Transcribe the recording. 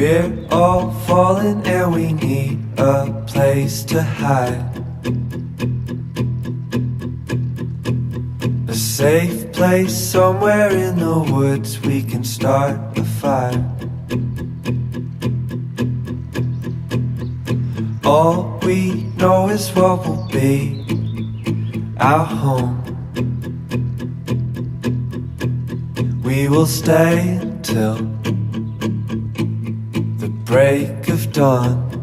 We're all falling and we need a place to hide, a safe place somewhere in the woods we can start a fire. All we know is what will be our home. We will stay until the break of dawn.